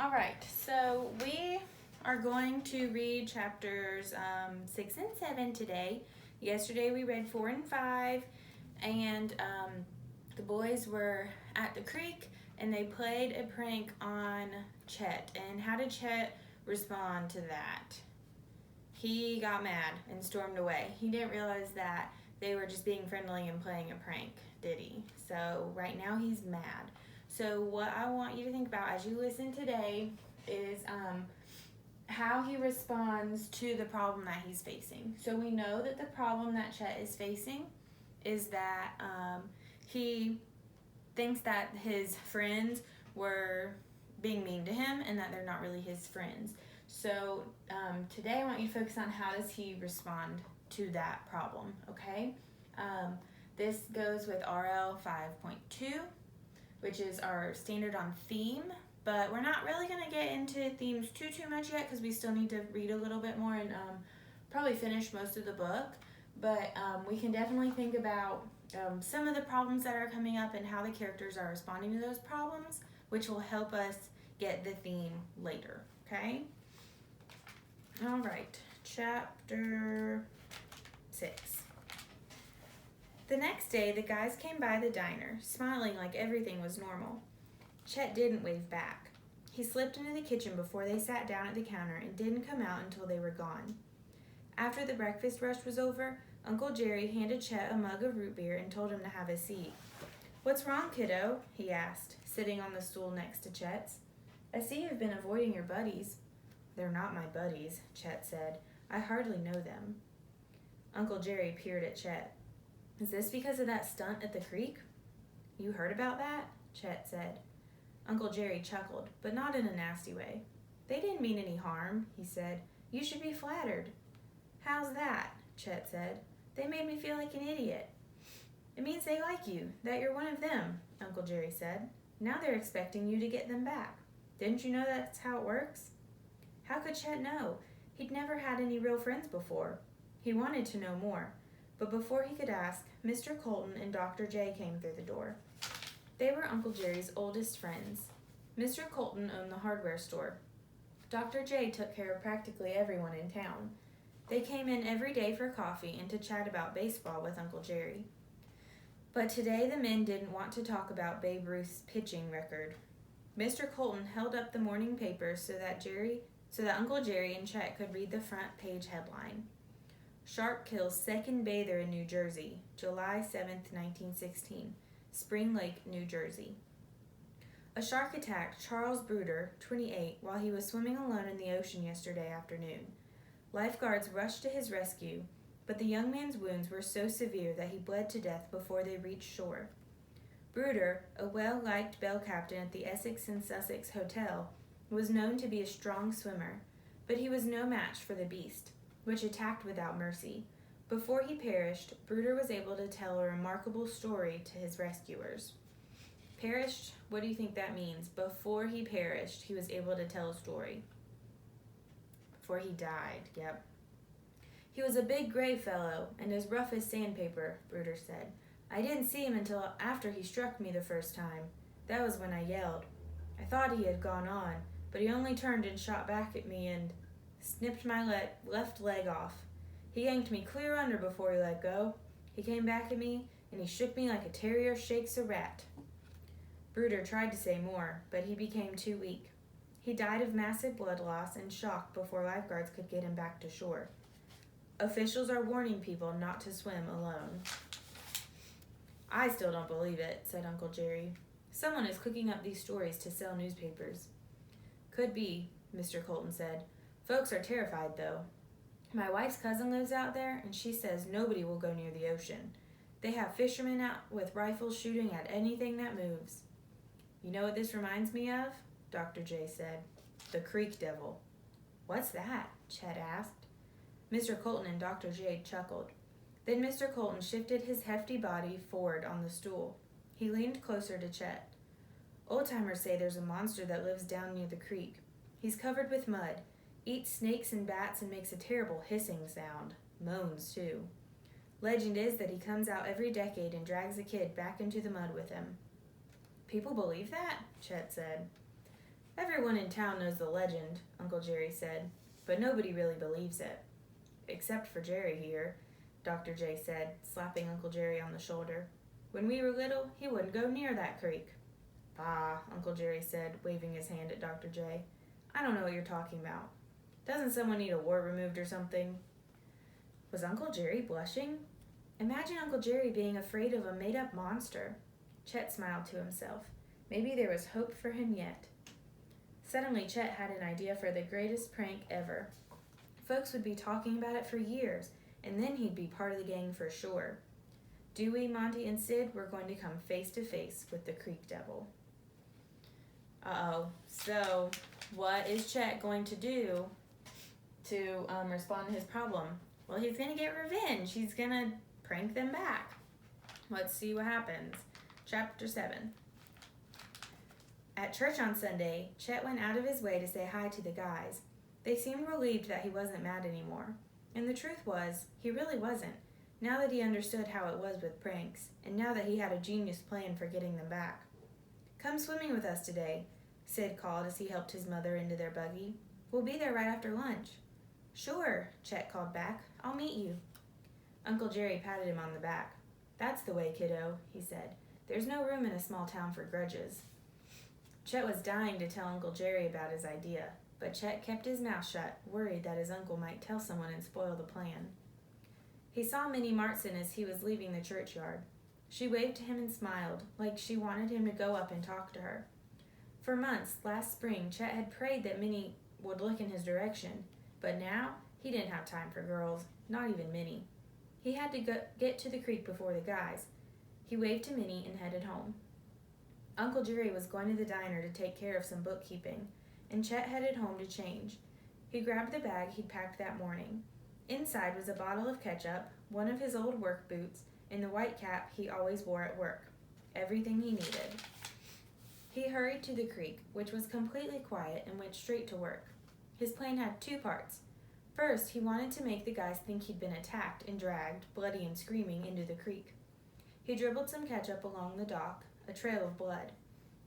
All right, so we are going to read chapters 6 and 7 today. Yesterday we read 4 and 5, and the boys were at the creek and they played a prank on Chet. And how did Chet respond to that? He got mad and stormed away. He didn't realize that they were just being friendly and playing a prank, did he? So right now he's mad. So what I want you to think about as you listen today is how he responds to the problem that he's facing. So we know that the problem that Chet is facing is that he thinks that his friends were being mean to him and that they're not really his friends. So today I want you to focus on how does he respond to that problem, okay? This goes with RL.5.2, which is our standard on theme, but we're not really going to get into themes too much yet because we still need to read a little bit more and probably finish most of the book. But we can definitely think about some of the problems that are coming up and how the characters are responding to those problems, which will help us get the theme later, okay? All right, chapter 6. The next day, the guys came by the diner, smiling like everything was normal. Chet didn't wave back. He slipped into the kitchen before they sat down at the counter and didn't come out until they were gone. After the breakfast rush was over, Uncle Jerry handed Chet a mug of root beer and told him to have a seat. "What's wrong, kiddo?" he asked, sitting on the stool next to Chet's. "I see you've been avoiding your buddies." "They're not my buddies," Chet said. "I hardly know them." Uncle Jerry peered at Chet. "Is this because of that stunt at the creek?" "You heard about that?" Chet said. Uncle Jerry chuckled, but not in a nasty way. "They didn't mean any harm," he said. "You should be flattered." "How's that?" Chet said. "They made me feel like an idiot." "It means they like you, that you're one of them," Uncle Jerry said. "Now they're expecting you to get them back. Didn't you know that's how it works?" How could Chet know? He'd never had any real friends before. He wanted to know more. But before he could ask, Mr. Colton and Dr. J came through the door. They were Uncle Jerry's oldest friends. Mr. Colton owned the hardware store. Dr. J took care of practically everyone in town. They came in every day for coffee and to chat about baseball with Uncle Jerry. But today the men didn't want to talk about Babe Ruth's pitching record. Mr. Colton held up the morning paper so that Uncle Jerry and Chet could read the front page headline. Shark kills second bather in New Jersey, July 7th, 1916, Spring Lake, New Jersey. A shark attacked Charles Bruder, 28, while he was swimming alone in the ocean yesterday afternoon. Lifeguards rushed to his rescue, but the young man's wounds were so severe that he bled to death before they reached shore. Bruder, a well-liked bell captain at the Essex and Sussex Hotel, was known to be a strong swimmer, but he was no match for the beast, which attacked without mercy. Before he perished, Bruder was able to tell a remarkable story to his rescuers. Perished? What do you think that means? Before he perished, he was able to tell a story. Before he died, yep. "He was a big gray fellow, and as rough as sandpaper," Bruder said. "I didn't see him until after he struck me the first time. That was when I yelled. I thought he had gone on, but he only turned and shot back at me and snipped my left leg off. He yanked me clear under before he let go. He came back at me, and he shook me like a terrier shakes a rat." Bruder tried to say more, but he became too weak. He died of massive blood loss and shock before lifeguards could get him back to shore. Officials are warning people not to swim alone. "I still don't believe it," said Uncle Jerry. "Someone is cooking up these stories to sell newspapers." "Could be," Mr. Colton said. "Folks are terrified, though. My wife's cousin lives out there, and she says nobody will go near the ocean. They have fishermen out with rifles shooting at anything that moves." "You know what this reminds me of?" Dr. J said. "The Creek Devil." "What's that?" Chet asked. Mr. Colton and Dr. J chuckled. Then Mr. Colton shifted his hefty body forward on the stool. He leaned closer to Chet. "Old-timers say there's a monster that lives down near the creek. He's covered with mud, eats snakes and bats, and makes a terrible hissing sound. Moans, too. Legend is that he comes out every decade and drags a kid back into the mud with him." "People believe that?" Chet said. Everyone in town knows the legend, Uncle Jerry said, but nobody really believes it. Except for Jerry here, Dr. J said, slapping Uncle Jerry on the shoulder. When we were little, he wouldn't go near that creek. Ah, Uncle Jerry said, waving his hand at Dr. J. I don't know what you're talking about. Doesn't someone need a wart removed or something? Was Uncle Jerry blushing? Imagine Uncle Jerry being afraid of a made-up monster. Chet smiled to himself. Maybe there was hope for him yet. Suddenly, Chet had an idea for the greatest prank ever. Folks would be talking about it for years, and then he'd be part of the gang for sure. Dewey, Monty, and Sid were going to come face to face with the Creek Devil. Uh-oh. So, what is Chet going to do to respond to his problem? Well, he's going to get revenge. He's going to prank them back. Let's see what happens. Chapter 7. At church on Sunday, Chet went out of his way to say hi to the guys. They seemed relieved that he wasn't mad anymore. And the truth was, he really wasn't, now that he understood how it was with pranks, and now that he had a genius plan for getting them back. Come swimming with us today, Sid called as he helped his mother into their buggy. We'll be there right after lunch. Sure, Chet called back. I'll meet you. Uncle Jerry patted him on the back. That's the way, kiddo, he said. There's no room in a small town for grudges. Chet was dying to tell Uncle Jerry about his idea, but Chet kept his mouth shut, worried that his uncle might tell someone and spoil the plan. He saw Minnie Martson as he was leaving the churchyard. She waved to him and smiled, like she wanted him to go up and talk to her. For months, last spring, Chet had prayed that Minnie would look in his direction, but now he didn't have time for girls, not even Minnie. He had to get to the creek before the guys. He waved to Minnie and headed home. Uncle Jerry was going to the diner to take care of some bookkeeping, and Chet headed home to change. He grabbed the bag he'd packed that morning. Inside was a bottle of ketchup, one of his old work boots, and the white cap he always wore at work. Everything he needed. He hurried to the creek, which was completely quiet, and went straight to work. His plan had two parts. First, he wanted to make the guys think he'd been attacked and dragged, bloody and screaming, into the creek. He dribbled some ketchup along the dock, a trail of blood.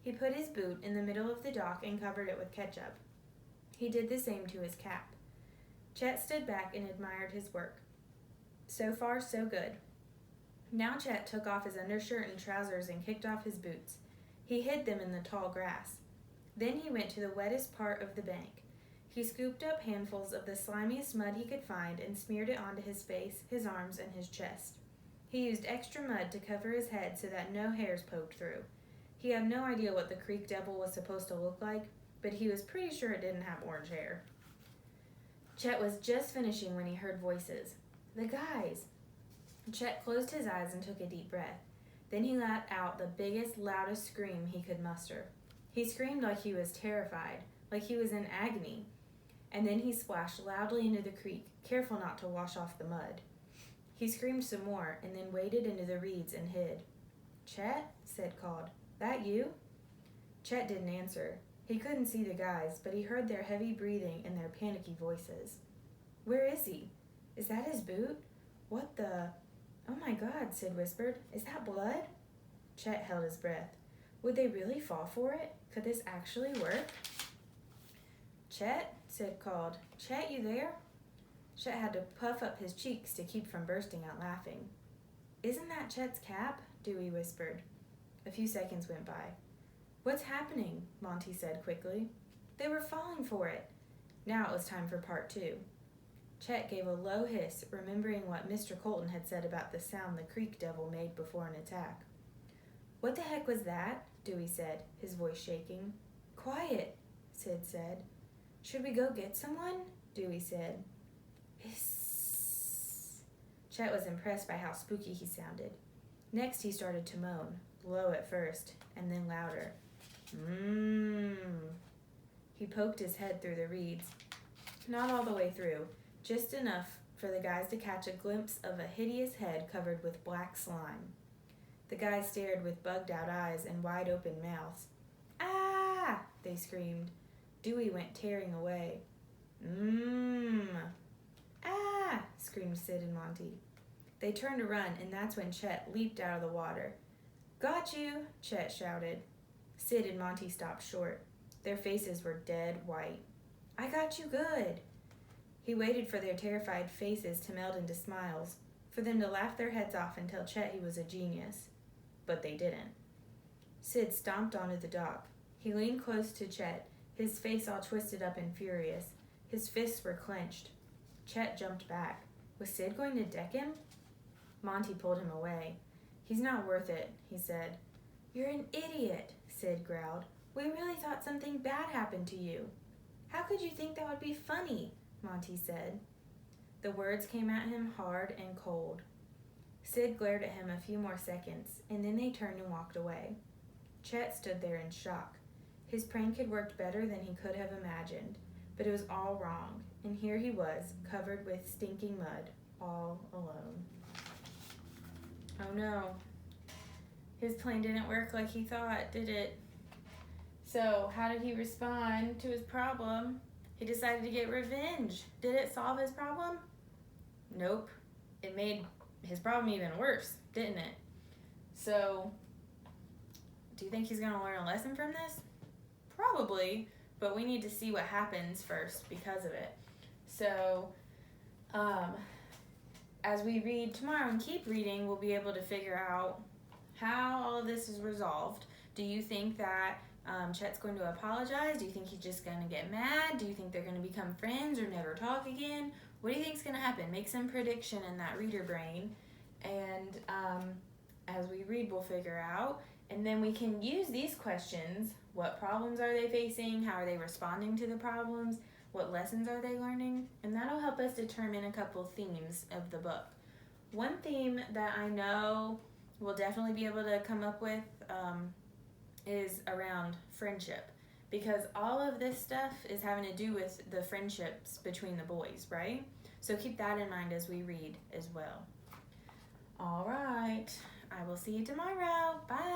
He put his boot in the middle of the dock and covered it with ketchup. He did the same to his cap. Chet stood back and admired his work. So far, so good. Now Chet took off his undershirt and trousers and kicked off his boots. He hid them in the tall grass. Then he went to the wettest part of the bank. He scooped up handfuls of the slimiest mud he could find and smeared it onto his face, his arms, and his chest. He used extra mud to cover his head so that no hairs poked through. He had no idea what the Creek Devil was supposed to look like, but he was pretty sure it didn't have orange hair. Chet was just finishing when he heard voices. The guys! Chet closed his eyes and took a deep breath. Then he let out the biggest, loudest scream he could muster. He screamed like he was terrified, like he was in agony. And then he splashed loudly into the creek, careful not to wash off the mud. He screamed some more and then waded into the reeds and hid. Chet, Sid called. That you? Chet didn't answer. He couldn't see the guys, but he heard their heavy breathing and their panicky voices. Where is he? Is that his boot? What the? Oh my God, Sid whispered. Is that blood? Chet held his breath. Would they really fall for it? Could this actually work? Chet, Sid called. Chet, you there? Chet had to puff up his cheeks to keep from bursting out laughing. Isn't that Chet's cap? Dewey whispered. A few seconds went by. What's happening? Monty said quickly. They were falling for it. Now it was time for part 2. Chet gave a low hiss, remembering what Mr. Colton had said about the sound the Creek Devil made before an attack. What the heck was that? Dewey said, his voice shaking. Quiet, Sid said. Should we go get someone? Dewey said. Hiss. Chet was impressed by how spooky he sounded. Next he started to moan, low at first, and then louder. He poked his head through the reeds. Not all the way through, just enough for the guys to catch a glimpse of a hideous head covered with black slime. The guys stared with bugged-out eyes and wide-open mouths. Ah! They screamed. Dewey went tearing away. Ah! Screamed Sid and Monty. They turned to run, and that's when Chet leaped out of the water. Got you! Chet shouted. Sid and Monty stopped short. Their faces were dead white. "I got you good." He waited for their terrified faces to meld into smiles, for them to laugh their heads off and tell Chet he was a genius. But they didn't. Sid stomped onto the dock. He leaned close to Chet, his face all twisted up and furious. His fists were clenched. Chet jumped back. Was Sid going to deck him? Monty pulled him away. "He's not worth it," he said. "You're an idiot," Sid growled. "We really thought something bad happened to you." "How could you think that would be funny?" Monty said. The words came at him hard and cold. Sid glared at him a few more seconds, and then they turned and walked away. Chet stood there in shock. His prank had worked better than he could have imagined, but it was all wrong, and here he was, covered with stinking mud, all alone. Oh no. His plan didn't work like he thought, did it? So, how did he respond to his problem? He decided to get revenge. Did it solve his problem? Nope. It made his problem even worse, didn't it? So, do you think he's going to learn a lesson from this? Probably, but we need to see what happens first because of it. So, as we read tomorrow and keep reading, we'll be able to figure out how all of this is resolved. Do you think that Chet's going to apologize? Do you think he's just going to get mad? Do you think they're going to become friends or never talk again? What do you think is going to happen? Make some prediction in that reader brain. And as we read, we'll figure out. And then we can use these questions. What problems are they facing? How are they responding to the problems? What lessons are they learning? And that'll help us determine a couple themes of the book. One theme that I know we'll definitely be able to come up with is around friendship, because all of this stuff is having to do with the friendships between the boys, right? So keep that in mind as we read as well. All right, I will see you tomorrow. Bye.